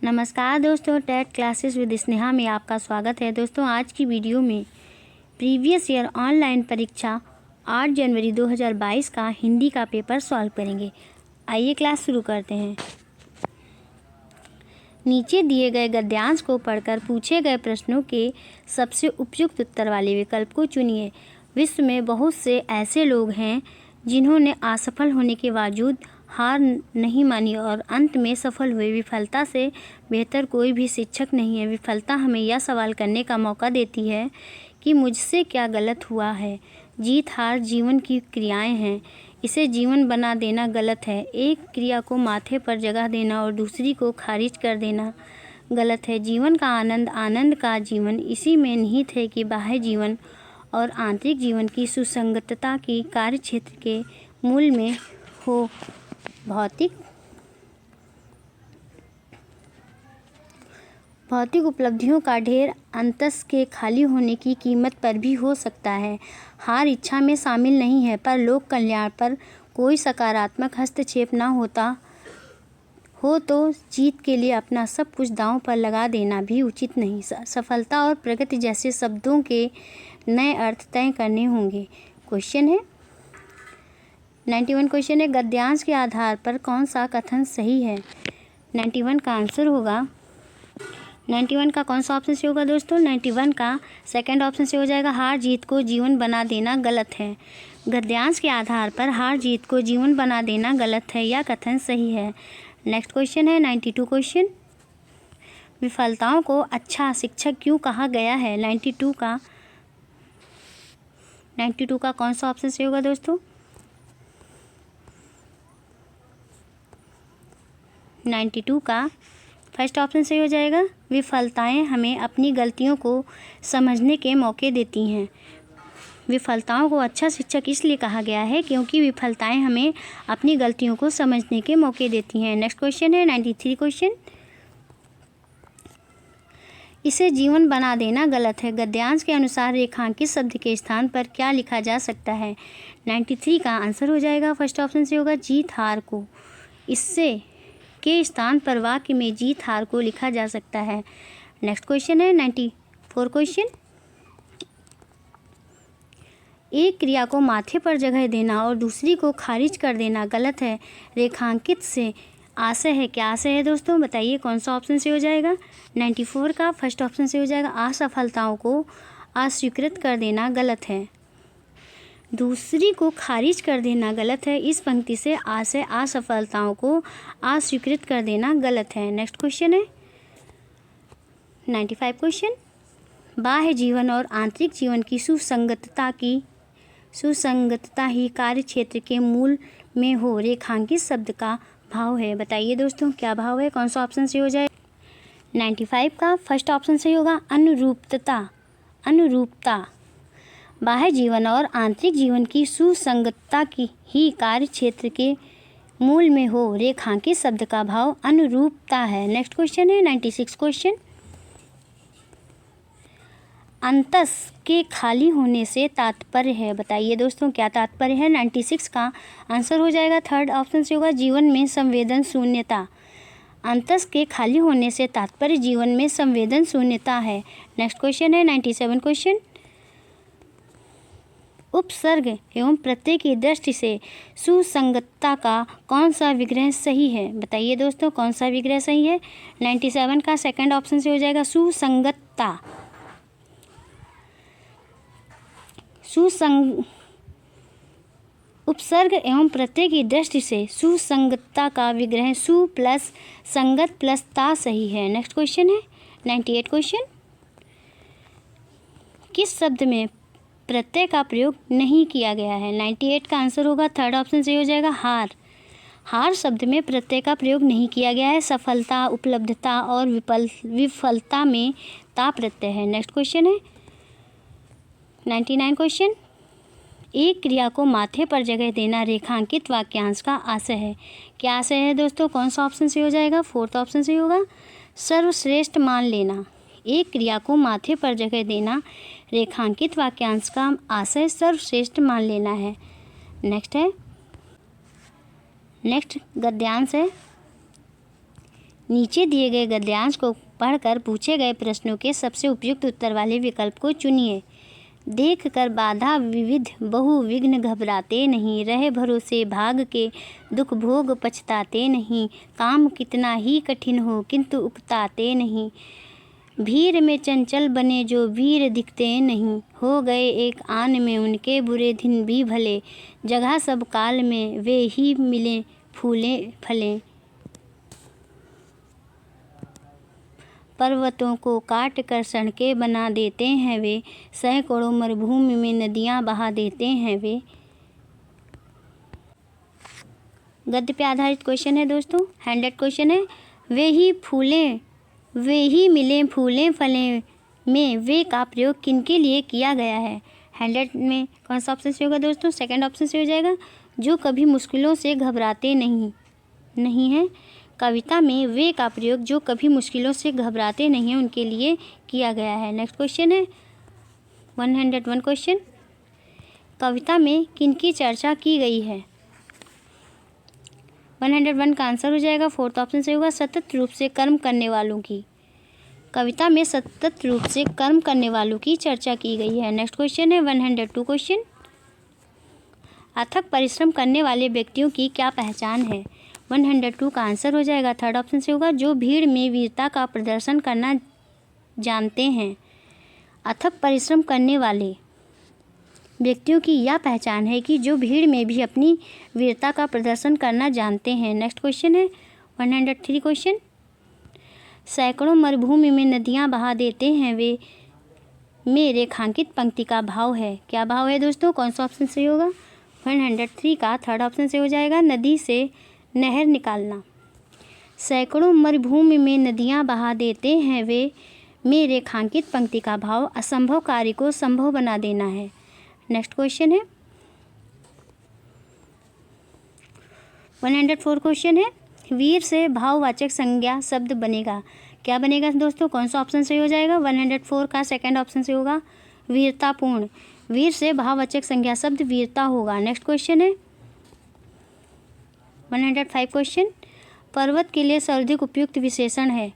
नमस्कार दोस्तों, TET classes with Sneha में आपका स्वागत है। दोस्तों, आज की वीडियो में प्रीवियस ईयर ऑनलाइन परीक्षा 8 जनवरी 2022 का हिंदी का पेपर सॉल्व करेंगे। आइए क्लास शुरू करते हैं। नीचे दिए गए गद्यांश को पढ़कर पूछे गए प्रश्नों के सबसे उपयुक्त उत्तर वाले विकल्प को चुनिए। विश्व में बहुत से ऐसे लोग हैं जिन्होंने असफल होने के बावजूद हार नहीं मानी और अंत में सफल हुए। विफलता से बेहतर कोई भी शिक्षक नहीं है। विफलता हमें यह सवाल करने का मौका देती है कि मुझसे क्या गलत हुआ है। जीत हार जीवन की क्रियाएं हैं, इसे जीवन बना देना गलत है। एक क्रिया को माथे पर जगह देना और दूसरी को खारिज कर देना गलत है। जीवन का आनंद, आनंद का जीवन इसी में निहित है कि बाह्य जीवन और आंतरिक जीवन की सुसंगतता की कार्य क्षेत्र के मूल में हो। भौतिक उपलब्धियों का ढेर अंतस के खाली होने की कीमत पर भी हो सकता है। हार इच्छा में शामिल नहीं है, पर लोक कल्याण पर कोई सकारात्मक हस्तक्षेप ना होता हो तो जीत के लिए अपना सब कुछ दांव पर लगा देना भी उचित नहीं। सफलता और प्रगति जैसे शब्दों के नए अर्थ तय करने होंगे। क्वेश्चन है 91 क्वेश्चन है, गद्यांश के आधार पर कौन सा कथन सही है। 91 का आंसर होगा, 91 का कौन सा ऑप्शन से होगा दोस्तों? 91 का सेकंड ऑप्शन से हो जाएगा, हार जीत को जीवन बना देना गलत है। गद्यांश के आधार पर हार जीत को जीवन बना देना गलत है, यह कथन सही है। नेक्स्ट क्वेश्चन है 92 क्वेश्चन, विफलताओं को अच्छा शिक्षक क्यों कहा गया है। 92 का कौन सा ऑप्शन से होगा दोस्तों? 92 का फर्स्ट ऑप्शन से हो जाएगा, विफलताएं हमें अपनी गलतियों को समझने के मौके देती हैं। विफलताओं को अच्छा शिक्षक इसलिए कहा गया है क्योंकि विफलताएं हमें अपनी गलतियों को समझने के मौके देती हैं। नेक्स्ट क्वेश्चन है 93 क्वेश्चन, इसे जीवन बना देना गलत है। गद्यांश के अनुसार रेखांकित शब्द के स्थान पर क्या लिखा जा सकता है। 93 का आंसर हो जाएगा, फर्स्ट ऑप्शन से होगा, जीत हार को। इससे के स्थान पर वाक्य में जीत हार को लिखा जा सकता है। नेक्स्ट क्वेश्चन है 94 क्वेश्चन, एक क्रिया को माथे पर जगह देना और दूसरी को खारिज कर देना गलत है। रेखांकित से आशय है, क्या आशय है दोस्तों? बताइए कौन सा ऑप्शन से हो जाएगा। 94 का फर्स्ट ऑप्शन से हो जाएगा, असफलताओं को अस्वीकृत कर देना गलत है। दूसरी को खारिज कर देना गलत है। इस पंक्ति से आशय असफलताओं को अस्वीकृत कर देना गलत है। नेक्स्ट क्वेश्चन है 95 क्वेश्चन, बाह्य जीवन और आंतरिक जीवन की सुसंगतता ही कार्य क्षेत्र के मूल में हो। रेखांकित शब्द का भाव है, बताइए दोस्तों क्या भाव है, कौन सा ऑप्शन से हो जाए। 95 का फर्स्ट ऑप्शन से होगा, अनुरूपता। बाह्य जीवन और आंतरिक जीवन की सुसंगतता की ही कार्य क्षेत्र के मूल में हो। रेखांकित शब्द का भाव अनुरूपता है। नेक्स्ट क्वेश्चन है 96 क्वेश्चन, अंतस के खाली होने से तात्पर्य है, बताइए दोस्तों क्या तात्पर्य है। 96 का आंसर हो जाएगा, थर्ड ऑप्शन से होगा, जीवन में संवेदन शून्यता। अंतस के खाली होने से तात्पर्य जीवन में संवेदन शून्यता है। नेक्स्ट क्वेश्चन है 97 क्वेश्चन, उपसर्ग एवं प्रत्यय की दृष्टि से सुसंगतता का कौन सा विग्रह सही है, बताइए दोस्तों कौन सा विग्रह सही है। 97 का सेकंड ऑप्शन से हो जाएगा, सुसंगतता। उपसर्ग एवं प्रत्यय की दृष्टि से सुसंगतता का विग्रह सु प्लस संगत प्लस ता सही है। नेक्स्ट क्वेश्चन है 98 क्वेश्चन, किस शब्द में प्रत्यय का प्रयोग नहीं किया गया है। 98 का आंसर होगा, थर्ड ऑप्शन से हो जाएगा, हार शब्द में प्रत्यय का प्रयोग नहीं किया गया है। सफलता, उपलब्धता और विफलता में ता प्रत्यय है। नेक्स्ट क्वेश्चन है 99 क्वेश्चन, एक क्रिया को माथे पर जगह देना रेखांकित वाक्यांश का आशय है, क्या आशय है दोस्तों, कौन सा ऑप्शन से हो जाएगा। फोर्थ ऑप्शन से होगा, सर्वश्रेष्ठ मान लेना। एक क्रिया को माथे पर जगह देना रेखांकित वाक्यांश का आशय सर्वश्रेष्ठ मान लेना है। नेक्स्ट गद्यांश है, नीचे दिए गए गद्यांश को पढ़कर पूछे गए प्रश्नों के सबसे उपयुक्त उत्तर वाले विकल्प को चुनिए। देख कर बाधा विविध बहुविघ्न घबराते नहीं, रहे भरोसे भाग के दुख भोग पछताते नहीं। काम कितना ही कठिन हो किंतु उकताते नहीं, भीड़ में चंचल बने जो वीर दिखते नहीं। हो गए एक आन में उनके बुरे दिन भी भले, जगह सब काल में वे ही मिले फूले फले। पर्वतों को काट कर सड़कें बना देते हैं वे, सैकड़ों मरुभूमि में नदियां बहा देते हैं वे। गद्य पे आधारित क्वेश्चन है दोस्तों, हैंडेड क्वेश्चन है। वे ही मिले फूले फले में वे का प्रयोग किनके लिए किया गया है। हैंडेड में कौन सा ऑप्शन से होगा दोस्तों, सेकंड ऑप्शन से हो जाएगा, जो कभी मुश्किलों से घबराते नहीं है। कविता में वे का प्रयोग जो कभी मुश्किलों से घबराते नहीं हैं उनके लिए किया गया है। नेक्स्ट क्वेश्चन है 101 क्वेश्चन, कविता में किनकी चर्चा की गई है। 101 का आंसर हो जाएगा फोर्थ ऑप्शन से होगा, सतत रूप से कर्म करने वालों की। कविता में सतत रूप से कर्म करने वालों की चर्चा की गई है। नेक्स्ट क्वेश्चन है 102 क्वेश्चन, अथक परिश्रम करने वाले व्यक्तियों की क्या पहचान है। 102 का आंसर हो जाएगा थर्ड ऑप्शन से होगा, जो भीड़ में वीरता का प्रदर्शन करना जानते हैं। अथक परिश्रम करने वाले व्यक्तियों की यह पहचान है कि जो भीड़ में भी अपनी वीरता का प्रदर्शन करना जानते हैं। नेक्स्ट क्वेश्चन है 103 क्वेश्चन, सैकड़ों मरुभूमि में नदियां बहा देते हैं वे में रेखांकित पंक्ति का भाव है। क्या भाव है दोस्तों, कौन सा ऑप्शन से होगा। 103 का थर्ड ऑप्शन से हो जाएगा, नदी से नहर निकालना। सैकड़ों मरुभूमि में नदियां बहा देते हैं वे में रेखांकित पंक्ति का भाव असंभव कार्य को संभव बना देना है। नेक्स्ट क्वेश्चन है 104 क्वेश्चन है, वीर से भाववाचक संज्ञा शब्द बनेगा। क्या बनेगा दोस्तों, कौन सा ऑप्शन से हो जाएगा। 104 का सेकंड ऑप्शन से होगा, वीरतापूर्ण। वीर से भाववाचक संज्ञा शब्द वीरता होगा। नेक्स्ट क्वेश्चन है 105 क्वेश्चन, पर्वत के लिए सर्वाधिक उपयुक्त विशेषण है।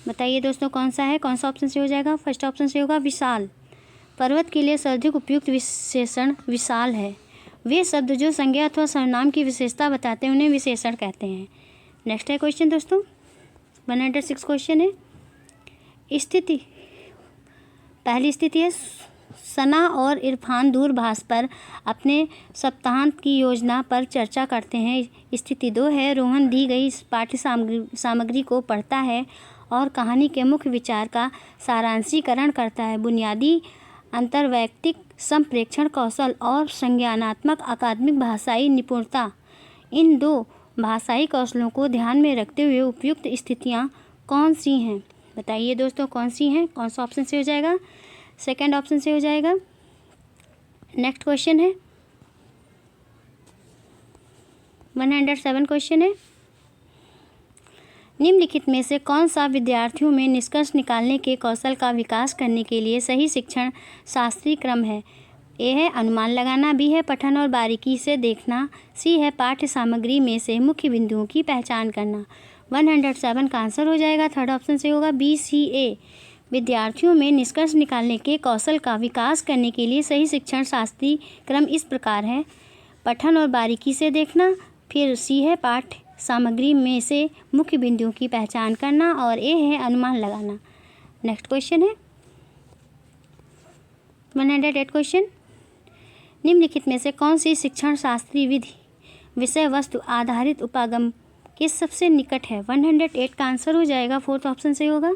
बताइए दोस्तों कौन सा है, कौन सा ऑप्शन से हो जाएगा। फर्स्ट ऑप्शन से होगा विशाल। पर्वत के लिए सर्वाधिक उपयुक्त विशेषण विशाल है। वे शब्द जो संज्ञा अथवा सर्वनाम की विशेषता बताते हैं उन्हें विशेषण कहते हैं। नेक्स्ट है क्वेश्चन दोस्तों 106 क्वेश्चन है, स्थिति। पहली स्थिति है, सना और इरफान दूरभाष पर अपने सप्ताहांत की योजना पर चर्चा करते हैं। स्थिति 2 है, रोहन दी गई पाठ्य सामग्री को पढ़ता है और कहानी के मुख्य विचार का सारांशीकरण करता है। बुनियादी अंतर्वैयक्तिक संप्रेक्षण कौशल और संज्ञानात्मक अकादमिक भाषाई निपुणता, इन दो भाषाई कौशलों को ध्यान में रखते हुए उपयुक्त स्थितियाँ कौन सी हैं। बताइए दोस्तों कौन सी हैं, कौन सा ऑप्शन से हो जाएगा। सेकंड ऑप्शन से हो जाएगा। नेक्स्ट क्वेश्चन है 107 क्वेश्चन है, निम्नलिखित में से कौन सा विद्यार्थियों में निष्कर्ष निकालने के कौशल का विकास करने के लिए सही शिक्षण शास्त्रीय क्रम है। ए है अनुमान लगाना, बी है पठन और बारीकी से देखना, सी है पाठ्य सामग्री में से मुख्य बिंदुओं की पहचान करना। 107 का आंसर हो जाएगा थर्ड ऑप्शन से होगा, बी सी ए। विद्यार्थियों में निष्कर्ष निकालने के कौशल का विकास करने के लिए सही शिक्षण शास्त्रीय क्रम इस प्रकार है, पठन और बारीकी से देखना, फिर सी है पाठ्य सामग्री में से मुख्य बिंदुओं की पहचान करना, और ए है अनुमान लगाना। नेक्स्ट क्वेश्चन है 108 क्वेश्चन, निम्नलिखित में से कौन सी शिक्षण शास्त्रीय विधि विषय वस्तु आधारित उपागम के सबसे निकट है। 108 का आंसर हो जाएगा फोर्थ ऑप्शन से होगा,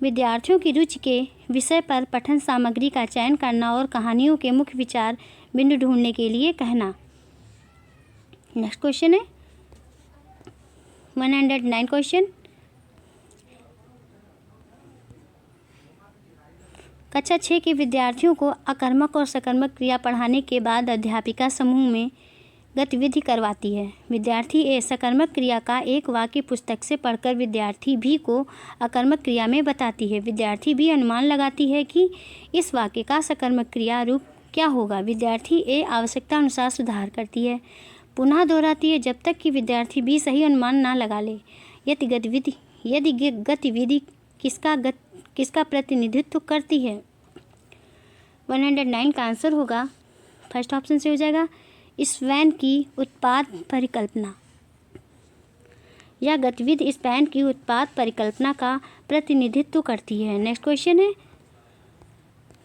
विद्यार्थियों की रुचि के विषय पर पठन सामग्री का चयन करना और कहानियों के मुख्य विचार बिंदु ढूंढने के लिए कहना। नेक्स्ट क्वेश्चन है 109 क्वेश्चन, कक्षा 6 के विद्यार्थियों को अकर्मक और सकर्मक क्रिया पढ़ाने के बाद अध्यापिका समूह में गतिविधि करवाती है। विद्यार्थी ए सकर्मक क्रिया का एक वाक्य पुस्तक से पढ़कर विद्यार्थी बी को अकर्मक क्रिया में बताती है। विद्यार्थी बी अनुमान लगाती है कि इस वाक्य का सकर्मक क्रिया रूप क्या होगा। विद्यार्थी ए आवश्यकता अनुसार सुधार करती है। पुनः दोहराती है जब तक कि विद्यार्थी भी सही अनुमान ना लगा ले। यदि गतिविधि किसका प्रतिनिधित्व करती है? 109 का आंसर होगा, फर्स्ट ऑप्शन से हो जाएगा, स्वैन की उत्पाद परिकल्पना। यह गतिविधि स्पैन की उत्पाद परिकल्पना का प्रतिनिधित्व करती है। नेक्स्ट क्वेश्चन है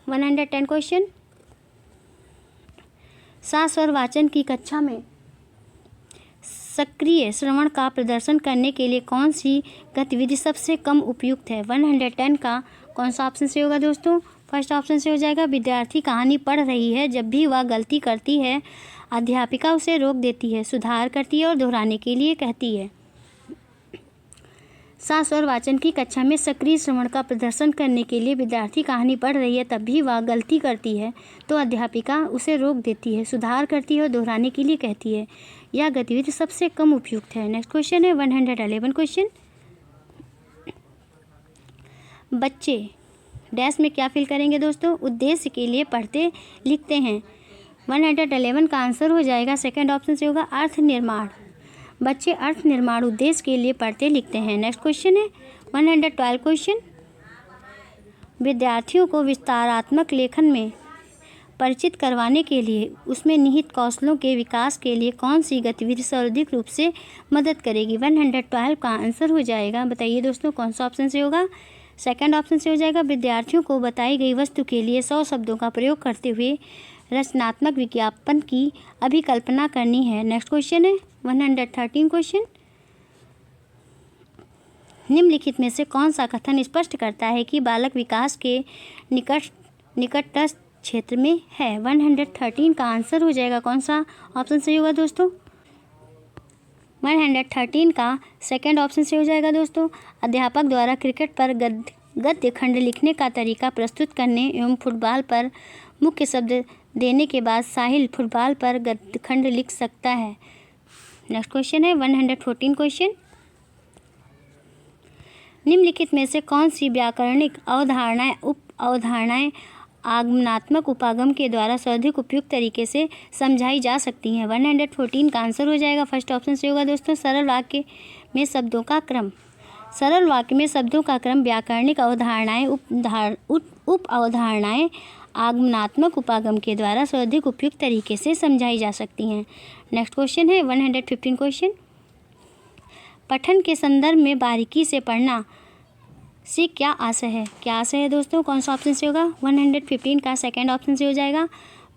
110 क्वेश्चन, सस्वर वाचन की कक्षा में सक्रिय श्रवण का प्रदर्शन करने के लिए कौन सी गतिविधि सबसे कम उपयुक्त है? 110 का कौन सा ऑप्शन से होगा दोस्तों? फर्स्ट ऑप्शन से हो जाएगा, विद्यार्थी कहानी पढ़ रही है, जब भी वह गलती करती है अध्यापिका उसे रोक देती है, सुधार करती है और दोहराने के लिए कहती है। सस्वर वाचन की कक्षा में सक्रिय श्रवण का प्रदर्शन करने के लिए विद्यार्थी कहानी पढ़ रही है, तब भी वह गलती करती है तो अध्यापिका उसे रोक देती है, सुधार करती है और दोहराने के लिए कहती है। यह गतिविधि सबसे कम उपयुक्त है। नेक्स्ट क्वेश्चन है 111 क्वेश्चन, बच्चे डैश में क्या फिल करेंगे दोस्तों? उद्देश्य के लिए पढ़ते लिखते हैं। 111 का आंसर हो जाएगा, सेकंड ऑप्शन से होगा, अर्थ निर्माण। बच्चे अर्थ निर्माण उद्देश्य के लिए पढ़ते लिखते हैं। नेक्स्ट क्वेश्चन है 112 क्वेश्चन, विद्यार्थियों को विस्तारात्मक लेखन में परिचित करवाने के लिए उसमें निहित कौशलों के विकास के लिए कौन सी गतिविधि सर्वाधिक रूप से मदद करेगी? 112 का आंसर हो जाएगा, बताइए दोस्तों कौन सा ऑप्शन से होगा? सेकंड ऑप्शन से हो जाएगा, विद्यार्थियों को बताई गई वस्तु के लिए 100 शब्दों का प्रयोग करते हुए रचनात्मक विज्ञापन की अभिकल्पना करनी है। नेक्स्ट क्वेश्चन है 113 क्वेश्चन, निम्नलिखित में से कौन सा कथन स्पष्ट करता है कि बालक विकास के निकटस्थ क्षेत्र में है? 113 का आंसर हो जाएगा, कौन सा ऑप्शन से होगा दोस्तों? 113 का सेकंड ऑप्शन से हो जाएगा दोस्तों, अध्यापक द्वारा क्रिकेट पर गद्य खंड लिखने का तरीका प्रस्तुत करने एवं फुटबॉल पर मुख्य शब्द देने के बाद साहिल फुटबॉल पर गद्य खंड लिख सकता है। नेक्स्ट क्वेश्चन है 114 क्वेश्चन, निम्नलिखित में से कौन सी व्याकरणिक अवधारणाएं उप अवधारणाएं आगमनात्मक उपागम के द्वारा सर्वाधिक उपयुक्त तरीके से समझाई जा सकती हैं? 114 का आंसर हो जाएगा, फर्स्ट ऑप्शन से होगा दोस्तों, सरल वाक्य में शब्दों का क्रम। सरल वाक्य में शब्दों का क्रम व्याकरणिक अवधारणाएं उप अवधारणाएं आगमनात्मक उपागम के द्वारा सर्वाधिक उपयुक्त तरीके से समझाई जा सकती हैं। नेक्स्ट क्वेश्चन है 115 क्वेश्चन, पठन के संदर्भ में बारीकी से पढ़ना से क्या आशय है? क्या आशय है दोस्तों, कौन सा ऑप्शन से होगा? 115 का सेकंड ऑप्शन से हो जाएगा,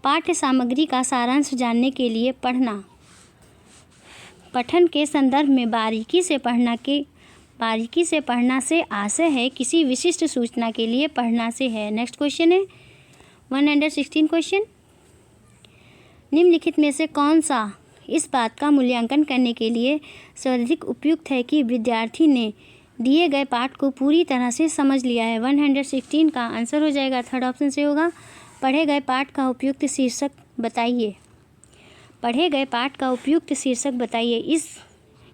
पाठ्य सामग्री का सारांश जानने के लिए पढ़ना। पठन के संदर्भ में बारीकी से पढ़ना से आशय है किसी विशिष्ट सूचना के लिए पढ़ना से है। नेक्स्ट क्वेश्चन है 116 क्वेश्चन, निम्नलिखित में से कौन सा इस बात का मूल्यांकन करने के लिए सर्वाधिक उपयुक्त है कि विद्यार्थी ने दिए गए पाठ को पूरी तरह से समझ लिया है? 116 का आंसर हो जाएगा, थर्ड ऑप्शन से होगा, पढ़े गए पाठ का उपयुक्त शीर्षक बताइए। पढ़े गए पाठ का उपयुक्त शीर्षक बताइए।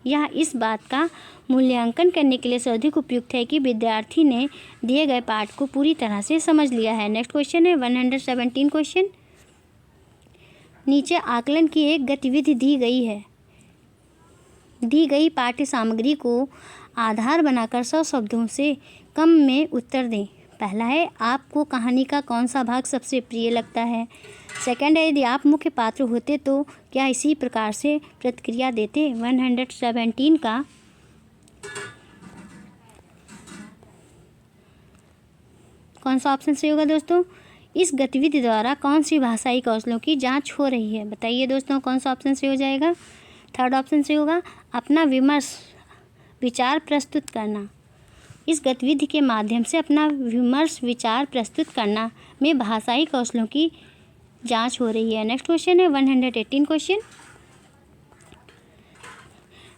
यह इस बात का मूल्यांकन करने के लिए सर्वाधिक उपयुक्त है कि विद्यार्थी ने दिए गए पाठ को पूरी तरह से समझ लिया है। नेक्स्ट क्वेश्चन है 117 क्वेश्चन, नीचे आकलन की एक गतिविधि दी गई है। दी गई पाठ्य सामग्री को आधार बनाकर 100 शब्दों से कम में उत्तर दें। पहला है, आपको कहानी का कौन सा भाग सबसे प्रिय लगता है? सेकंड है, यदि आप मुख्य पात्र होते तो क्या इसी प्रकार से प्रतिक्रिया देते? 117 का कौन सा ऑप्शन से होगा दोस्तों? इस गतिविधि द्वारा कौन सी भाषाई कौशलों की जांच हो रही है? बताइए दोस्तों कौन सा ऑप्शन से हो जाएगा? थर्ड ऑप्शन से होगा, अपना विचार प्रस्तुत करना। इस गतिविधि के माध्यम से अपना विचार प्रस्तुत करना में भाषाई कौशलों की जांच हो रही है। नेक्स्ट क्वेश्चन है 118 क्वेश्चन,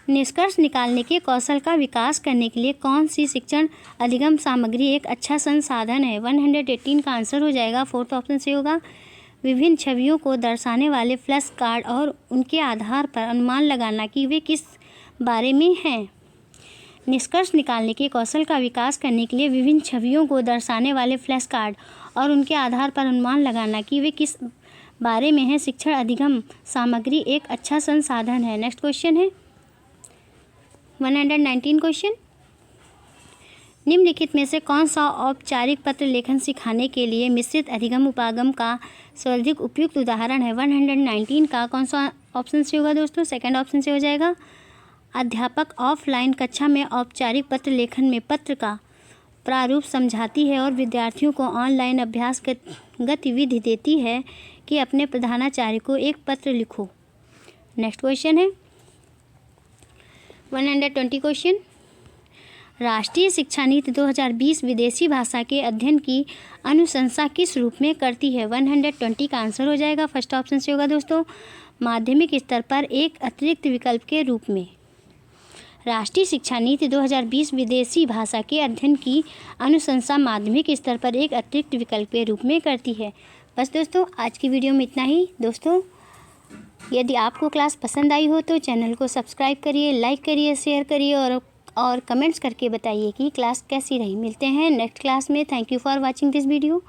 निष्कर्ष निकालने के कौशल का विकास करने के लिए कौन सी शिक्षण अधिगम सामग्री एक अच्छा संसाधन है? 118 का आंसर हो जाएगा, फोर्थ ऑप्शन से होगा, विभिन्न छवियों को दर्शाने वाले फ्लैश कार्ड और उनके आधार पर अनुमान लगाना कि वे किस बारे में हैं। निष्कर्ष निकालने के कौशल का विकास करने के लिए विभिन्न छवियों को दर्शाने वाले फ्लैश कार्ड और उनके आधार पर अनुमान लगाना कि वे किस बारे में है। शिक्षण अधिगम सामग्री एक अच्छा संसाधन है। नेक्स्ट क्वेश्चन है 119 क्वेश्चन, निम्नलिखित में से कौन सा औपचारिक पत्र लेखन सिखाने के लिए मिश्रित अधिगम उपागम का सर्वाधिक उपयुक्त उदाहरण है। 119 का कौन सा ऑप्शन से होगा दोस्तों? सेकंड ऑप्शन से हो जाएगा। अध्यापक ऑफलाइन कक्षा में औपचारिक पत्र लेखन में पत्र का प्रारूप समझाती है और विद्यार्थियों को ऑनलाइन अभ्यास गतिविधि देती है कि अपने प्रधानाचार्य को एक पत्र लिखो। नेक्स्ट क्वेश्चन है 120 क्वेश्चन, राष्ट्रीय शिक्षा नीति 2020 विदेशी भाषा के अध्ययन की अनुशंसा किस रूप में करती है। 120 का आंसर हो जाएगा फर्स्ट ऑप्शन से होगा दोस्तों, माध्यमिक स्तर पर एक अतिरिक्त विकल्प के रूप में। राष्ट्रीय शिक्षा नीति 2020 विदेशी भाषा के अध्ययन की अनुशंसा माध्यमिक स्तर पर एक अतिरिक्त विकल्प के रूप में करती है। बस दोस्तों आज की वीडियो में इतना ही। दोस्तों यदि आपको क्लास पसंद आई हो तो चैनल को सब्सक्राइब करिए, लाइक करिए, शेयर करिए और कमेंट्स करके बताइए कि क्लास कैसी रही। मिलते हैं नेक्स्ट क्लास में। Thank you for watching this video.